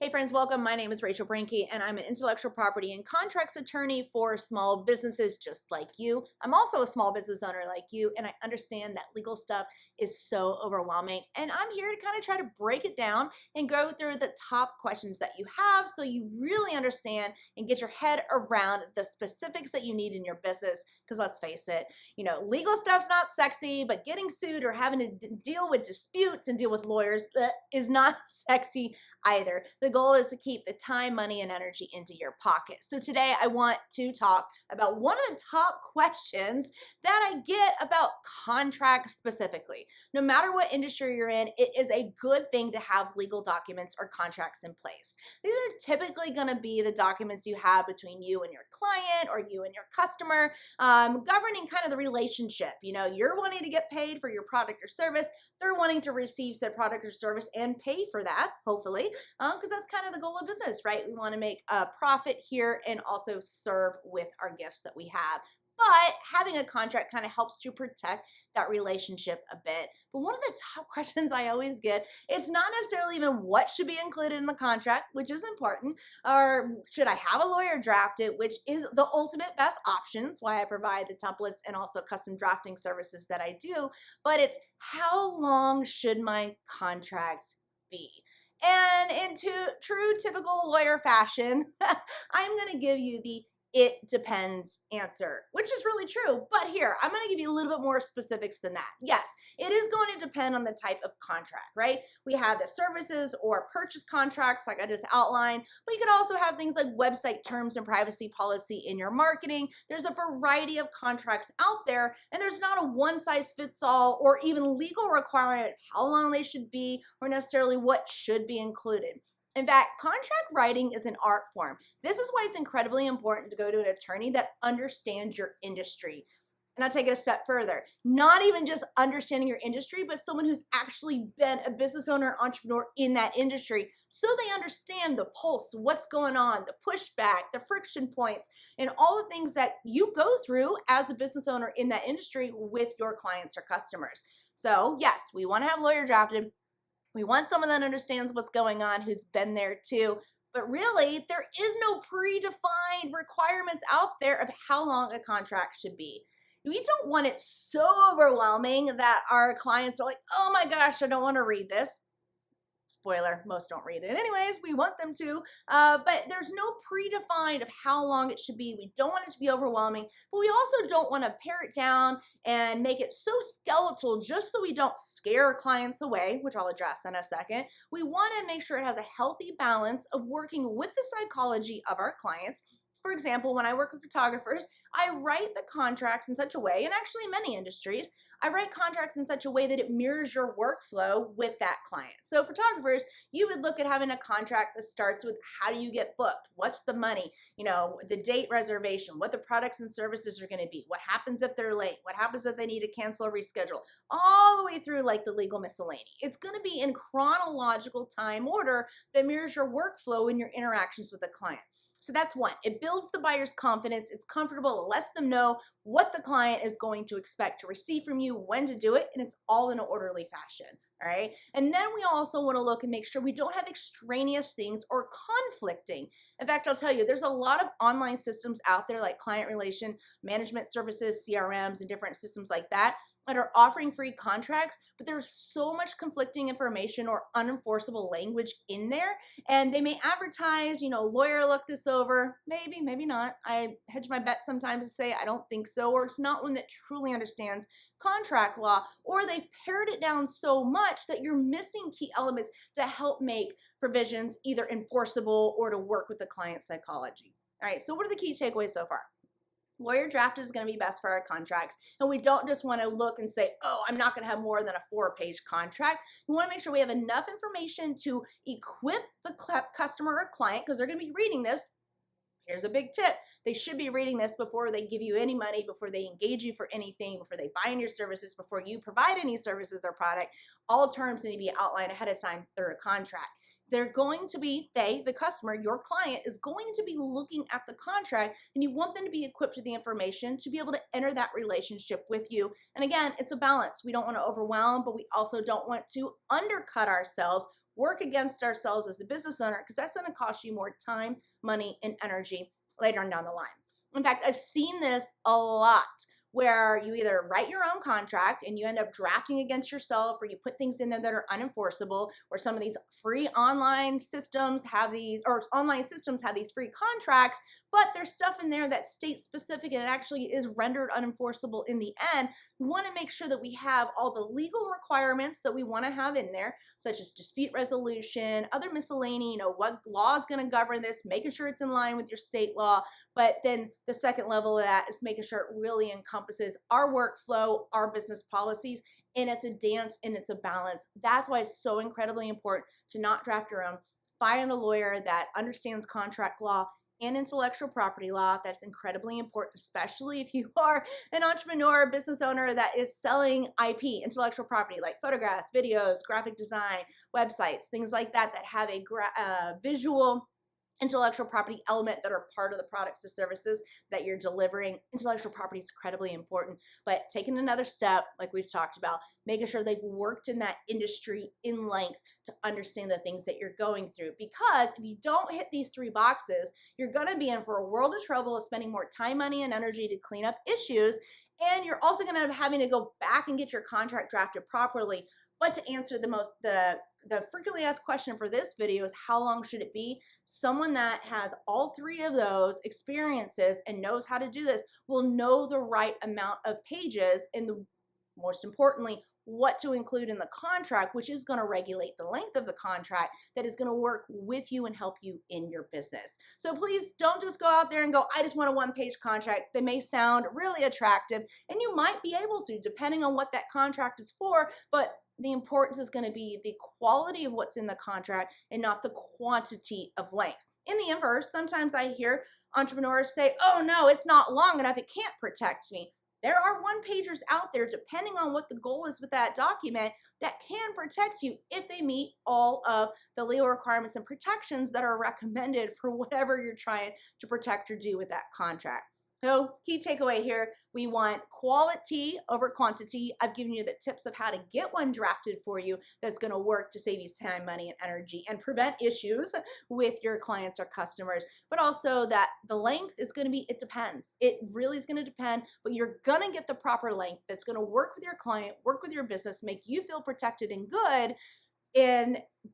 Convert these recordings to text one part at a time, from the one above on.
Hey friends, welcome. My name is Rachel Brenke and I'm an intellectual property and contracts attorney for small businesses just like you. I'm also a small business owner like you, and I understand that legal stuff is so overwhelming. And I'm here to kind of try to break it down and go through the top questions that you have so you really understand and get your head around the specifics that you need in your business. Because let's face it, legal stuff's not sexy, but getting sued or having to deal with disputes and deal with lawyers is not sexy either. The goal is to keep the time, money, and energy into your pocket. So today I want to talk about one of the top questions that I get about contracts specifically. No matter what industry you're in, it is a good thing to have legal documents or contracts in place. These are typically going to be the documents you have between you and your client or you and your customer, governing kind of the relationship. You're wanting to get paid for your product or service. They're wanting to receive said product or service and pay for that, hopefully, because that's kind of the goal of business, right? We want to make a profit here and also serve with our gifts that we have. But having a contract kind of helps to protect that relationship a bit. But one of the top questions I always get, it's not necessarily even what should be included in the contract, which is important, or should I have a lawyer draft it, which is the ultimate best option. That's why I provide the templates and also custom drafting services that I do. But it's how long should my contract be? And in true typical lawyer fashion, I'm going to give you the it depends answer, which is really true. But here, I'm going to give you a little bit more specifics than that. Yes, it is going to depend on the type of contract, right? We have the services or purchase contracts, like I just outlined, but you could also have things like website terms and privacy policy in your marketing. There's a variety of contracts out there, and there's not a one size fits all or even legal requirement how long they should be or necessarily what should be included. In fact, contract writing is an art form. This is why it's incredibly important to go to an attorney that understands your industry. And I'll take it a step further. Not even just understanding your industry, but someone who's actually been a business owner, entrepreneur in that industry, so they understand the pulse, what's going on, the pushback, the friction points, and all the things that you go through as a business owner in that industry with your clients or customers. So yes, we want to have lawyer drafted. We want someone that understands what's going on, who's been there too. But really, there is no predefined requirements out there of how long a contract should be. We don't want it so overwhelming that our clients are like, oh my gosh, I don't want to read this. Spoiler, most don't read it anyways. We want them to, but there's no predefined of how long it should be. We don't want it to be overwhelming, but we also don't want to pare it down and make it so skeletal just so we don't scare clients away, which I'll address in a second. We want to make sure it has a healthy balance of working with the psychology of our clients. For example, when I work with photographers, I write the contracts in such a way, and actually in many industries, I write contracts in such a way that it mirrors your workflow with that client. So photographers, you would look at having a contract that starts with how do you get booked? What's the money? The date reservation, what the products and services are going to be, what happens if they're late, what happens if they need to cancel or reschedule, all the way through like the legal miscellany. It's going to be in chronological time order that mirrors your workflow and your interactions with the client. So that's one. It builds the buyer's confidence. It's comfortable. It lets them know what the client is going to expect to receive from you, when to do it, and it's all in an orderly fashion. All right. And then we also want to look and make sure we don't have extraneous things or conflicting. In fact, I'll tell you, there's a lot of online systems out there like client relation management services, CRMs, and different systems like that are offering free contracts, but there's so much conflicting information or unenforceable language in there. And they may advertise, lawyer, look this over. Maybe, maybe not. I hedge my bet sometimes to say I don't think so, or it's not one that truly understands contract law, or they've pared it down so much that you're missing key elements to help make provisions either enforceable or to work with the client psychology. All right, so what are the key takeaways so far? Lawyer drafted is going to be best for our contracts. And we don't just want to look and say, oh, I'm not going to have more than a 4-page contract. We want to make sure we have enough information to equip the customer or client, because they're going to be reading this. Here's a big tip. They should be reading this before they give you any money, before they engage you for anything, before they buy in your services, before you provide any services or product. All terms need to be outlined ahead of time through a contract. They're going to be, the customer, your client, is going to be looking at the contract, and you want them to be equipped with the information to be able to enter that relationship with you. And again, it's a balance. We don't want to overwhelm, but we also don't want to undercut ourselves work against ourselves as a business owner, because that's going to cost you more time, money, and energy later on down the line. In fact, I've seen this a lot where you either write your own contract and you end up drafting against yourself, or you put things in there that are unenforceable, or some of these free online systems have these, or online systems have these free contracts, but there's stuff in there that's state specific and it actually is rendered unenforceable in the end. We want to make sure that we have all the legal requirements that we want to have in there, such as dispute resolution, other miscellany, what law is going to govern this, making sure it's in line with your state law. But then the second level of that is making sure it really encompasses our workflow, our business policies, and it's a dance and it's a balance. That's why it's so incredibly important to not draft your own. Find a lawyer that understands contract law and intellectual property law. That's incredibly important, especially if you are an entrepreneur, business owner that is selling IP, intellectual property, like photographs, videos, graphic design, websites, things like that, that have a visual intellectual property element that are part of the products or services that you're delivering. Intellectual property is incredibly important, but taking another step, like we've talked about, making sure they've worked in that industry in length to understand the things that you're going through. Because if you don't hit these three boxes, you're going to be in for a world of trouble of spending more time, money, and energy to clean up issues. And you're also going to end up having to go back and get your contract drafted properly. But to answer the frequently asked question for this video is, how long should it be? Someone that has all three of those experiences and knows how to do this will know the right amount of pages, and most importantly, what to include in the contract, which is going to regulate the length of the contract that is going to work with you and help you in your business. So please don't just go out there and go, I just want a one-page contract. They may sound really attractive, and you might be able to, depending on what that contract is for, but the importance is going to be the quality of what's in the contract and not the quantity of length. In the inverse, sometimes I hear entrepreneurs say, oh no, it's not long enough, it can't protect me. There are one-pagers out there, depending on what the goal is with that document, that can protect you if they meet all of the legal requirements and protections that are recommended for whatever you're trying to protect or do with that contract. So key takeaway here, we want quality over quantity. I've given you the tips of how to get one drafted for you that's going to work to save you time, money, and energy and prevent issues with your clients or customers. But also that the length is going to be, it depends. It really is going to depend, but you're going to get the proper length that's going to work with your client, work with your business, make you feel protected and good.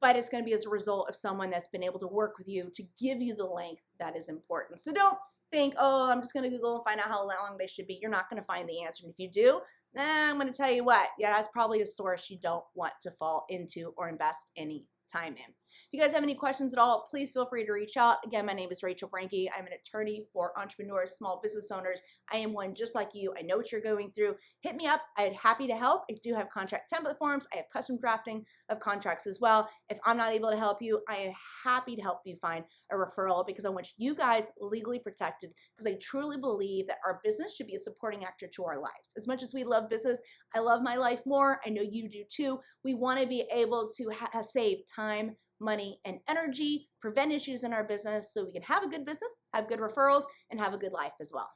But it's going to be as a result of someone that's been able to work with you to give you the length that is important. So don't think, oh, I'm just going to Google and find out how long they should be. You're not going to find the answer. And if you do, I'm going to tell you what, yeah, that's probably a source you don't want to fall into or invest any time in. If you guys have any questions at all, please feel free to reach out. Again, my name is Rachel Brenke. I'm an attorney for entrepreneurs, small business owners. I am one just like you. I know what you're going through. Hit me up. I'm happy to help. I do have contract template forms. I have custom drafting of contracts as well. If I'm not able to help you, I am happy to help you find a referral, because I want you guys legally protected, because I truly believe that our business should be a supporting actor to our lives. As much as we love business, I love my life more. I know you do too. We want to be able to save time, money, and energy, prevent issues in our business so we can have a good business, have good referrals, and have a good life as well.